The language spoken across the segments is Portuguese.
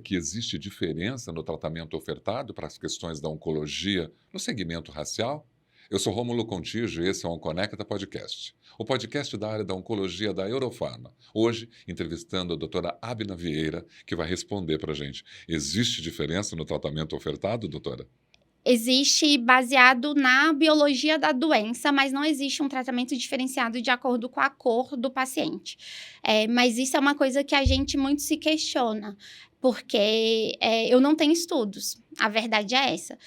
que existe diferença no tratamento ofertado para as questões da oncologia no segmento racial? Eu sou Rômulo Contígio e esse é o Onconecta Podcast, o podcast da área da oncologia da Eurofarma. Hoje, entrevistando a doutora Abna Vieira, que vai responder para a gente. Existe diferença no tratamento ofertado, doutora? Existe baseado na biologia da doença, mas não existe um tratamento diferenciado de acordo com a cor do paciente. Mas isso é uma coisa que a gente muito se questiona, porque eu não tenho estudos, a verdade é essa.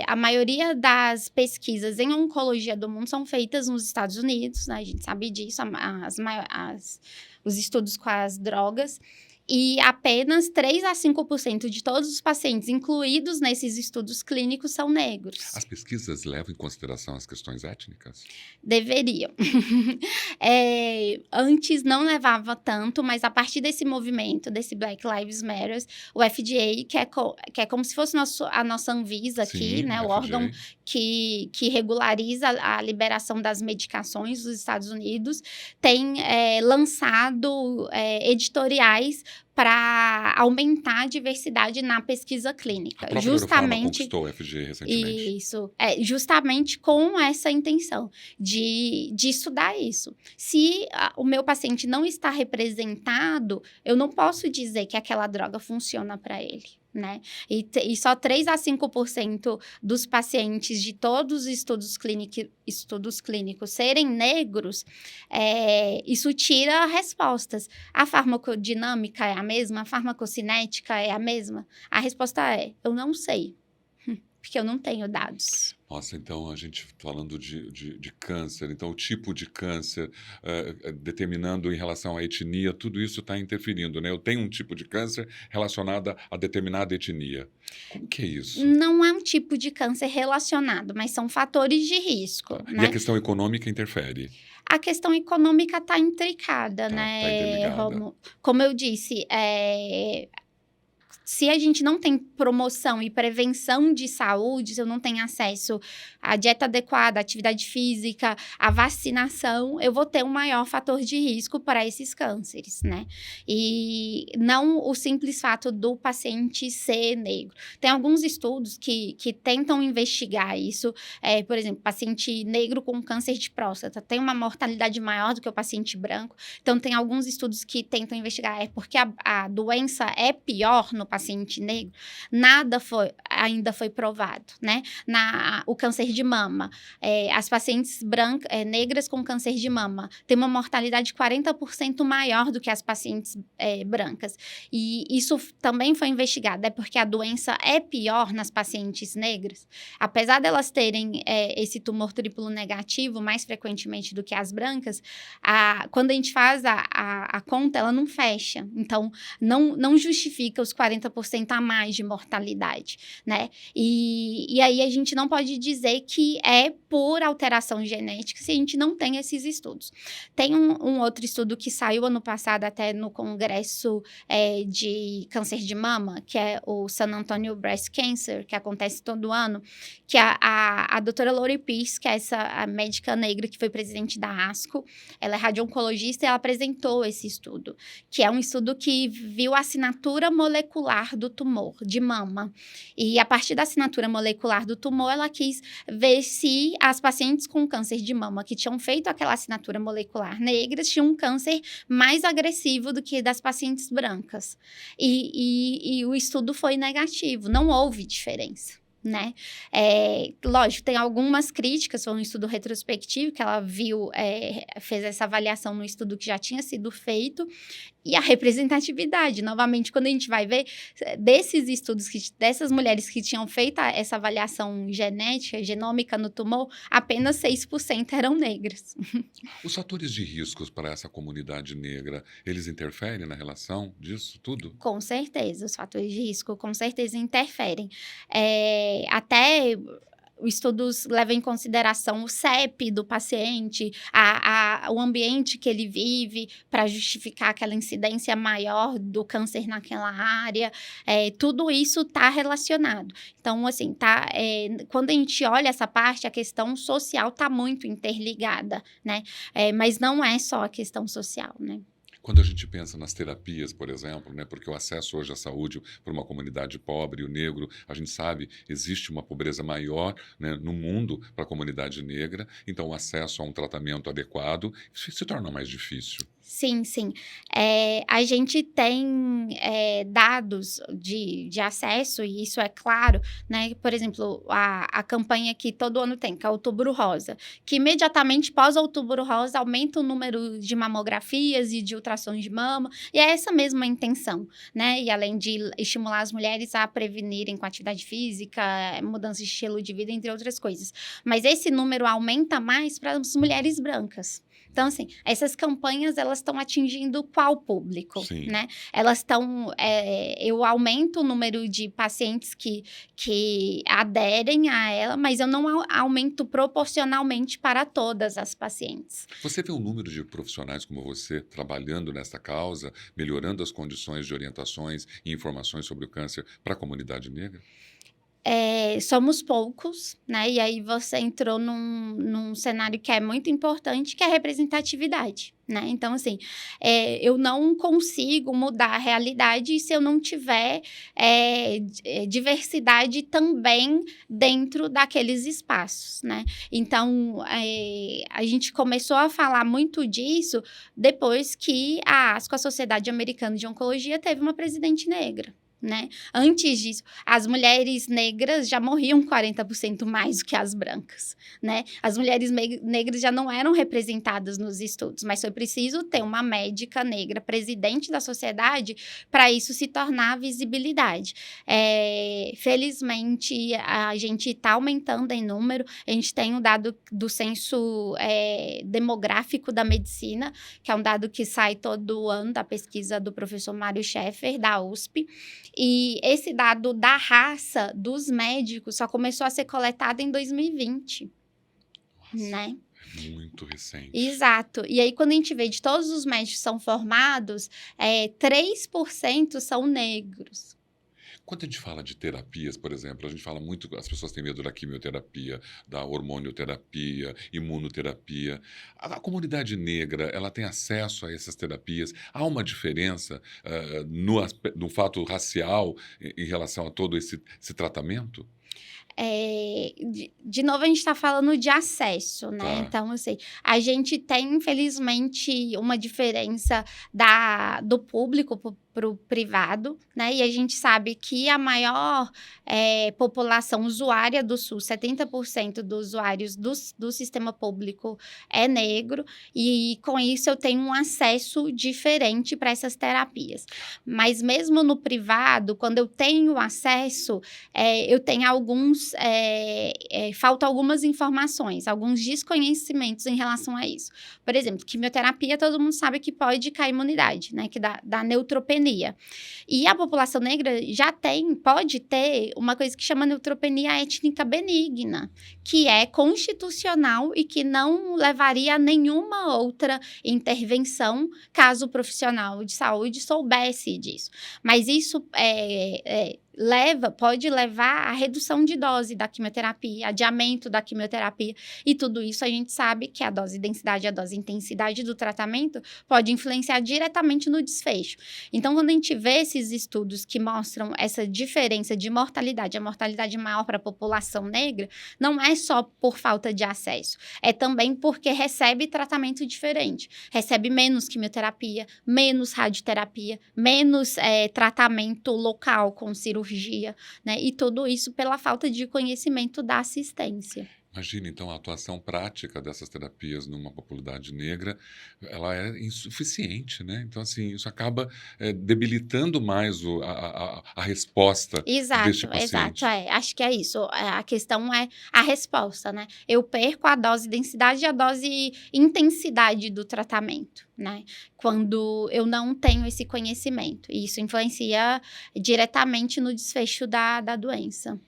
A maioria das pesquisas em oncologia do mundo são feitas nos Estados Unidos, né? A gente sabe disso, os estudos com as drogas. E apenas 3 a 5% de todos os pacientes incluídos nesses estudos clínicos são negros. As pesquisas levam em consideração as questões étnicas? Deveriam. Antes não levava tanto, mas a partir desse movimento, desse Black Lives Matter, o FDA, que é como se fosse a nossa Anvisa aqui, Sim, né, o FDA. órgão que regulariza a liberação das medicações dos Estados Unidos, tem lançado editoriais para aumentar a diversidade na pesquisa clínica. A própria Eurofarma conquistou o FDA recentemente. Isso, justamente com essa intenção de estudar isso. Se o meu paciente não está representado, eu não posso dizer que aquela droga funciona para ele, né? E só 3 a 5% dos pacientes de todos os estudos clínicos serem negros, isso tira respostas. A farmacodinâmica é a mesma? A farmacocinética é a mesma? A resposta é: eu não sei, porque eu não tenho dados. Nossa, então a gente falando de câncer, então o tipo de câncer, determinando em relação à etnia, tudo isso está interferindo, né? Eu tenho um tipo de câncer relacionado a determinada etnia. Como que é isso? Não é um tipo de câncer relacionado, mas são fatores de risco, E né? a questão econômica interfere? A questão econômica está intricada, Tá né, interligada. Romo? Como eu disse, se a gente não tem promoção e prevenção de saúde, se eu não tenho acesso à dieta adequada, à atividade física, à vacinação, eu vou ter um maior fator de risco para esses cânceres, né? E não o simples fato do paciente ser negro. Tem alguns estudos que tentam investigar isso. Por exemplo, paciente negro com câncer de próstata tem uma mortalidade maior do que o paciente branco. Então, tem alguns estudos que tentam investigar. Porque a doença é pior no paciente negro? Nada ainda foi provado, né? O câncer de mama. As pacientes negras com câncer de mama têm uma mortalidade 40% maior do que as pacientes brancas. E isso também foi investigado. É porque a doença é pior nas pacientes negras. Apesar delas terem esse tumor triplo negativo mais frequentemente do que as brancas, quando a gente faz a conta, ela não fecha. Então, não justifica os 40% a mais de mortalidade, né? E aí a gente não pode dizer que é por alteração genética se a gente não tem esses estudos. Tem um outro estudo que saiu ano passado até no Congresso de Câncer de Mama, que é o San Antonio Breast Cancer, que acontece todo ano, que a doutora Lori Pearce, que é a médica negra que foi presidente da ASCO, ela é radio-oncologista e ela apresentou esse estudo, que é um estudo que viu a assinatura molecular do tumor de mama. E a partir da assinatura molecular do tumor, ela quis ver se as pacientes com câncer de mama que tinham feito aquela assinatura molecular negras tinham um câncer mais agressivo do que das pacientes brancas. E o estudo foi negativo, não houve diferença, né? Lógico, tem algumas críticas, foi um estudo retrospectivo que ela viu, fez essa avaliação no estudo que já tinha sido feito, e a representatividade, novamente, quando a gente vai ver desses estudos, dessas mulheres que tinham feito essa avaliação genômica no tumor, apenas 6% eram negras. Os fatores de riscos para essa comunidade negra, eles interferem na relação disso tudo? Com certeza, os fatores de risco com certeza interferem. Até os estudos levam em consideração o CEP do paciente, o ambiente que ele vive, para justificar aquela incidência maior do câncer naquela área. Tudo isso está relacionado. Então, assim, quando a gente olha essa parte, a questão social está muito interligada, né? Mas não é só a questão social, né? Quando a gente pensa nas terapias, por exemplo, né, porque o acesso hoje à saúde para uma comunidade pobre, o negro, a gente sabe, existe uma pobreza maior, né, no mundo para a comunidade negra, então o acesso a um tratamento adequado se torna mais difícil. Sim, sim. A gente tem, dados de acesso, e isso é claro, né, por exemplo, a campanha que todo ano tem, que é Outubro Rosa, que imediatamente pós Outubro Rosa aumenta o número de mamografias e de ultrassons de mama, e é essa mesma intenção, né, e além de estimular as mulheres a prevenirem com atividade física, mudança de estilo de vida, entre outras coisas. Mas esse número aumenta mais para as mulheres brancas. Então, assim, essas campanhas, elas estão atingindo qual público, Sim. né? Elas estão... eu aumento o número de pacientes que aderem a ela, mas eu não aumento proporcionalmente para todas as pacientes. Você vê o número de profissionais como você trabalhando nessa causa, melhorando as condições de orientações e informações sobre o câncer para a comunidade negra? Somos poucos, né? E aí você entrou num cenário que é muito importante, que é a representatividade, né? Então, assim, eu não consigo mudar a realidade se eu não tiver diversidade também dentro daqueles espaços, né? Então, a gente começou a falar muito disso depois que a Sociedade Americana de Oncologia teve uma presidente negra. Né? Antes disso, as mulheres negras já morriam 40% mais do que as brancas, né? As mulheres negras já não eram representadas nos estudos, mas foi preciso ter uma médica negra presidente da sociedade para isso se tornar visibilidade. Felizmente, a gente está aumentando em número. A gente tem um dado do censo demográfico da medicina, que é um dado que sai todo ano da pesquisa do professor Mário Schaeffer, da USP. E esse dado da raça dos médicos só começou a ser coletado em 2020, Nossa, né? é muito recente. Exato. E aí, quando a gente vê de todos os médicos que são formados, 3% são negros. Quando a gente fala de terapias, por exemplo, a gente fala muito, as pessoas têm medo da quimioterapia, da hormonioterapia, imunoterapia. A comunidade negra, ela tem acesso a essas terapias? Há uma diferença no fato racial em relação a todo esse tratamento? De novo, a gente está falando de acesso, né? Tá. Então, assim, a gente tem, infelizmente, uma diferença do público para o privado, né? E a gente sabe que a maior população usuária do SUS, 70% dos usuários do sistema público é negro, e com isso eu tenho um acesso diferente para essas terapias. Mas mesmo no privado, quando eu tenho acesso, eu tenho faltam algumas informações, alguns desconhecimentos em relação a isso. Por exemplo, quimioterapia, todo mundo sabe que pode cair imunidade, né? Que dá neutropenia. E a população negra pode ter uma coisa que chama neutropenia étnica benigna, que é constitucional e que não levaria a nenhuma outra intervenção caso o profissional de saúde soubesse disso. Mas isso pode levar à redução de dose da quimioterapia, adiamento da quimioterapia, e tudo isso a gente sabe que a dose densidade e a dose intensidade do tratamento pode influenciar diretamente no desfecho. Então, quando a gente vê esses estudos que mostram essa diferença de mortalidade, a mortalidade maior para a população negra, não é só por falta de acesso, é também porque recebe tratamento diferente, recebe menos quimioterapia, menos radioterapia, menos tratamento local com cirurgia, né? E tudo isso pela falta de conhecimento da assistência. Imagina, então, a atuação prática dessas terapias numa popularidade negra, ela é insuficiente, né? Então, assim, isso acaba debilitando mais a resposta deste Exato, exato. paciente. Acho que é isso. A questão é a resposta, né? Eu perco a dose densidade e a dose intensidade do tratamento, né? Quando eu não tenho esse conhecimento. E isso influencia diretamente no desfecho da doença.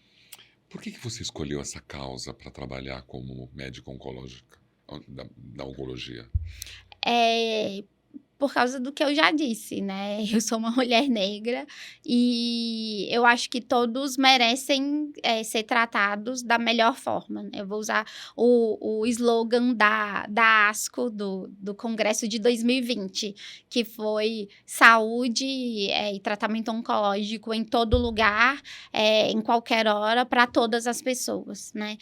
Por que você escolheu essa causa para trabalhar como médica oncológica, da oncologia? É, por causa do que eu já disse, né? Eu sou uma mulher negra e eu acho que todos merecem ser tratados da melhor forma, né? Eu vou usar o slogan da ASCO, do Congresso de 2020, que foi saúde e tratamento oncológico em todo lugar, em qualquer hora, para todas as pessoas, né?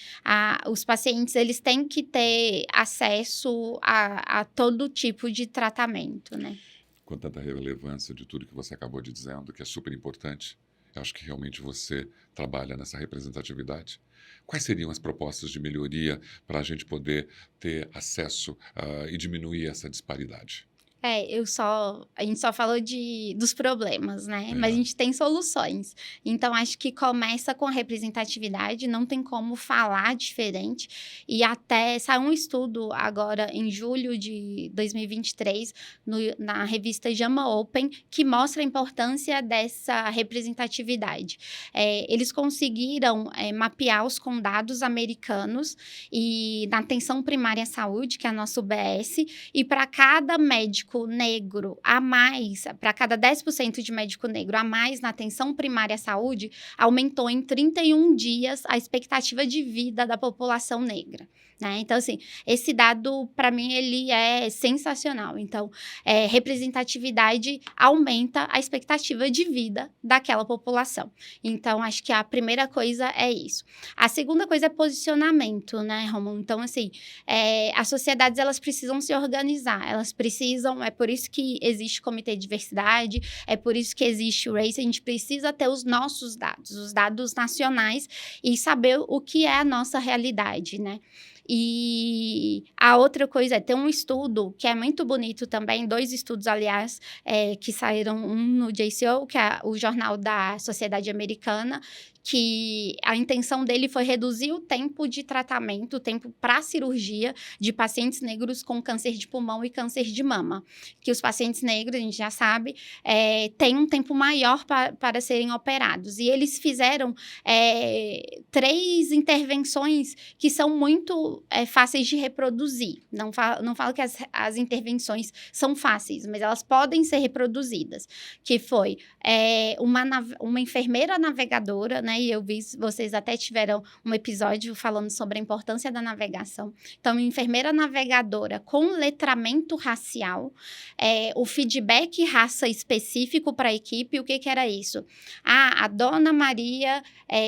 Os pacientes, eles têm que ter acesso a todo tipo de tratamento, né? Com tanta relevância de tudo que você acabou de dizendo, que é super importante, eu acho que realmente você trabalha nessa representatividade. Quais seriam as propostas de melhoria para a gente poder ter acesso e diminuir essa disparidade? A gente só falou dos problemas, né? Mas a É. gente tem soluções. Então, acho que começa com a representatividade, não tem como falar diferente. E até saiu um estudo agora, em julho de 2023, na revista JAMA Open, que mostra a importância dessa representatividade. Eles conseguiram mapear os condados americanos e na atenção primária à saúde, que é a nossa UBS, e para cada médico negro a mais, para cada 10% de médico negro a mais na atenção primária à saúde, aumentou em 31 dias a expectativa de vida da população negra, né? Então, assim, esse dado, para mim, ele é sensacional. Então, representatividade aumenta a expectativa de vida daquela população. Então, acho que a primeira coisa é isso. A segunda coisa é posicionamento, né, Romulo? Então, assim, as sociedades, elas precisam se organizar, elas precisam, é por isso que existe comitê de diversidade, é por isso que existe o RACE, a gente precisa ter os nossos dados, os dados nacionais e saber o que é a nossa realidade, né? E a outra coisa é ter um estudo que é muito bonito também, 2 estudos, aliás, que saíram, um no JCO, que é o jornal da Sociedade Americana, que a intenção dele foi reduzir o tempo de tratamento, o tempo para cirurgia de pacientes negros com câncer de pulmão e câncer de mama. Que os pacientes negros, a gente já sabe, têm um tempo maior para serem operados. E eles fizeram 3 intervenções que são muito fáceis de reproduzir. Não falo que as intervenções são fáceis, mas elas podem ser reproduzidas. Que foi uma enfermeira navegadora, né? E eu vi, vocês até tiveram um episódio falando sobre a importância da navegação. Então, enfermeira navegadora com letramento racial, o feedback raça específico para a equipe, o que era isso? A dona Maria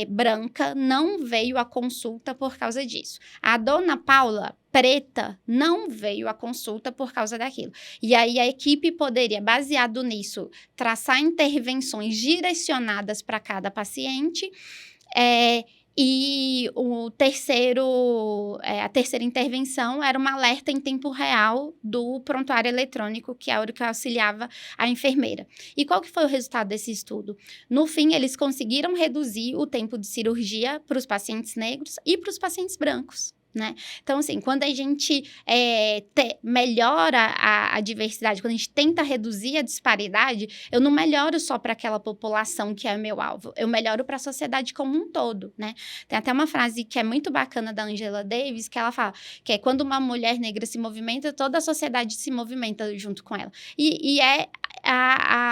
branca não veio à consulta por causa disso. A dona Paula preta não veio à consulta por causa daquilo. E aí a equipe poderia, baseado nisso, traçar intervenções direcionadas para cada paciente. E a terceira intervenção era um alerta em tempo real do prontuário eletrônico, que é o que auxiliava a enfermeira. E qual que foi o resultado desse estudo? No fim, eles conseguiram reduzir o tempo de cirurgia para os pacientes negros e para os pacientes brancos, né? Então, assim, quando a gente melhora a diversidade, quando a gente tenta reduzir a disparidade, eu não melhoro só para aquela população que é meu alvo, eu melhoro para a sociedade como um todo, né? Tem até uma frase que é muito bacana da Angela Davis, que ela fala que é quando uma mulher negra se movimenta, toda a sociedade se movimenta junto com ela. E é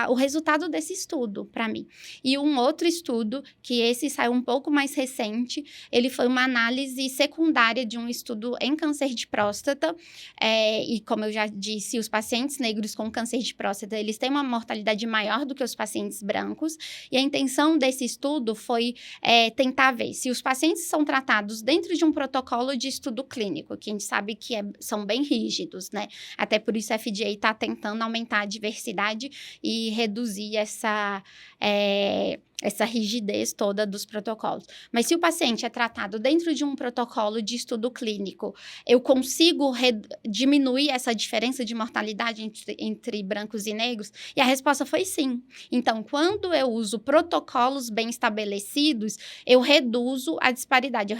o resultado desse estudo, para mim. E um outro estudo, que esse saiu um pouco mais recente, ele foi uma análise secundária de um estudo em câncer de próstata, e como eu já disse, os pacientes negros com câncer de próstata, eles têm uma mortalidade maior do que os pacientes brancos, e a intenção desse estudo foi tentar ver se os pacientes são tratados dentro de um protocolo de estudo clínico, que a gente sabe que são bem rígidos, né? Até por isso a FDA está tentando aumentar a diversidade e reduzir essa rigidez toda dos protocolos. Mas se o paciente é tratado dentro de um protocolo de estudo clínico, eu consigo diminuir essa diferença de mortalidade entre brancos e negros? E a resposta foi sim. Então, quando eu uso protocolos bem estabelecidos, eu reduzo a disparidade,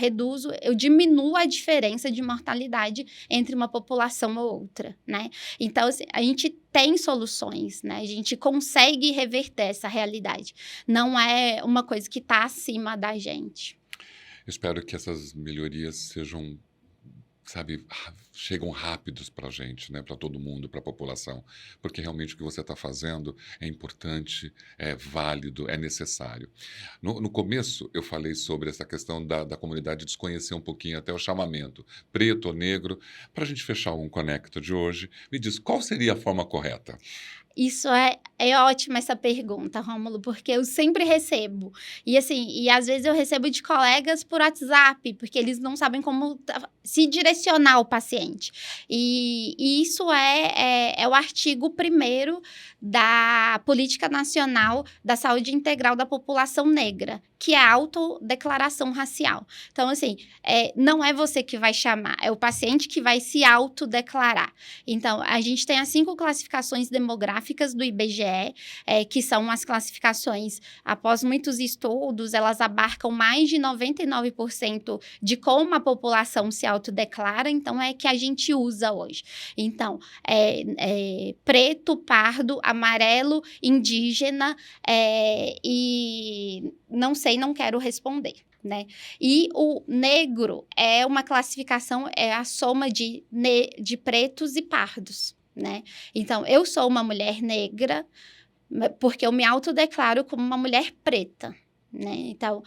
eu diminuo a diferença de mortalidade entre uma população ou outra, né? Então, assim, a gente tem soluções, né? A gente consegue reverter essa realidade. Não é uma coisa que está acima da gente. Espero que essas melhorias sejam sabe, chegam rápidos para a gente, né, para todo mundo, para a população, porque realmente o que você está fazendo é importante, é válido, é necessário. No começo, eu falei sobre essa questão da comunidade desconhecer um pouquinho até o chamamento, preto ou negro. Para a gente fechar o Conecta de hoje, me diz, qual seria a forma correta? Isso é ótima essa pergunta, Rômulo, porque eu sempre recebo. E assim, e às vezes eu recebo de colegas por WhatsApp, porque eles não sabem como se direcionar ao paciente. E isso é o artigo 1º da Política Nacional da Saúde Integral da População Negra, que é a autodeclaração racial. Então, assim, não é você que vai chamar, é o paciente que vai se autodeclarar. Então, a gente tem as 5 classificações demográficas do IBGE, que são as classificações, após muitos estudos, elas abarcam mais de 99% de como a população se autodeclara, então é que a gente usa hoje. Então, preto, pardo, amarelo, indígena, e não sei, não quero responder. Né? E o negro é uma classificação, é a soma de pretos e pardos, né? Então, eu sou uma mulher negra porque eu me autodeclaro como uma mulher preta, né? Então,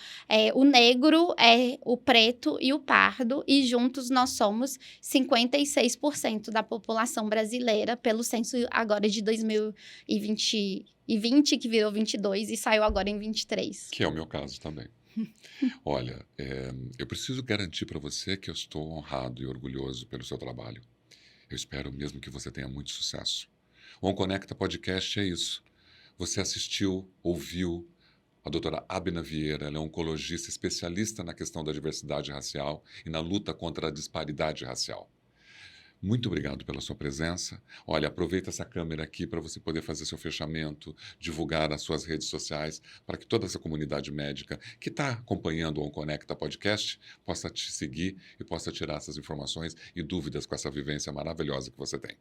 o negro é o preto e o pardo, e juntos nós somos 56% da população brasileira, pelo censo agora de 2020, que virou 22 e saiu agora em 23. Que é o meu caso também. Olha, eu preciso garantir para você que eu estou honrado e orgulhoso pelo seu trabalho. Eu espero mesmo que você tenha muito sucesso. O OnConecta Podcast é isso. Você assistiu, ouviu a doutora Abna Vieira, ela é oncologista especialista na questão da diversidade racial e na luta contra a disparidade racial. Muito obrigado pela sua presença. Olha, aproveita essa câmera aqui para você poder fazer seu fechamento, divulgar nas suas redes sociais, para que toda essa comunidade médica que está acompanhando o OnConecta Podcast possa te seguir e possa tirar essas informações e dúvidas com essa vivência maravilhosa que você tem.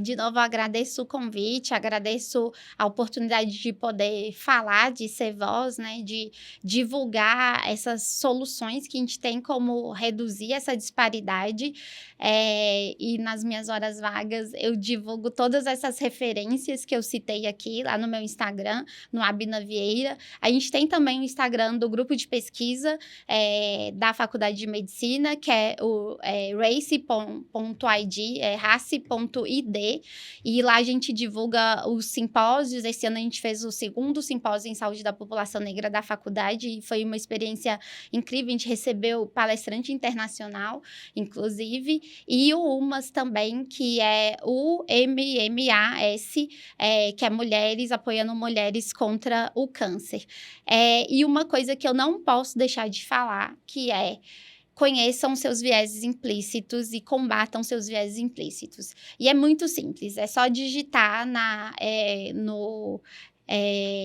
De novo, eu agradeço o convite, agradeço a oportunidade de poder falar, de ser voz, né, de divulgar essas soluções que a gente tem como reduzir essa disparidade. E nas minhas horas vagas, eu divulgo todas essas referências que eu citei aqui, lá no meu Instagram, no Abna Vieira. A gente tem também o Instagram do grupo de pesquisa da Faculdade de Medicina, que é o race.id, race.id. E lá a gente divulga os simpósios. Esse ano a gente fez o 2º simpósio em saúde da população negra da faculdade e foi uma experiência incrível. A gente recebeu palestrante internacional, inclusive, e o UMAS também, que é o MMAS, que é Mulheres Apoiando Mulheres contra o Câncer. E uma coisa que eu não posso deixar de falar, que conheçam seus vieses implícitos e combatam seus vieses implícitos. E é muito simples, é só digitar no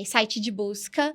site de busca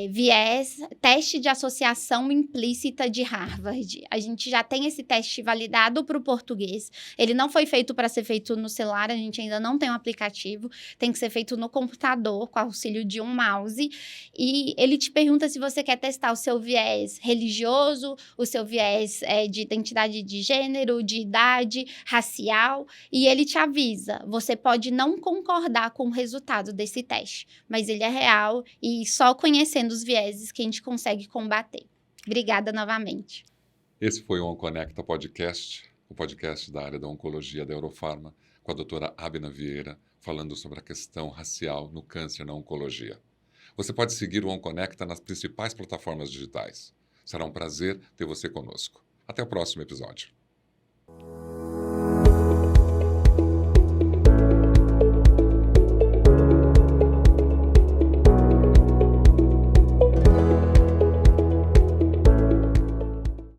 viés, teste de associação implícita de Harvard. A gente já tem esse teste validado para o português. Ele não foi feito para ser feito no celular, a gente ainda não tem um aplicativo. Tem que ser feito no computador, com auxílio de um mouse. E ele te pergunta se você quer testar o seu viés religioso, o seu viés de identidade de gênero, de idade, racial. E ele te avisa, você pode não concordar com o resultado desse teste, mas ele é real e só conhecendo os vieses que a gente consegue combater. Obrigada novamente. Esse foi o OnConecta Podcast, o podcast da área da oncologia da Eurofarma, com a doutora Abna Vieira, falando sobre a questão racial no câncer na oncologia. Você pode seguir o OnConecta nas principais plataformas digitais. Será um prazer ter você conosco. Até o próximo episódio.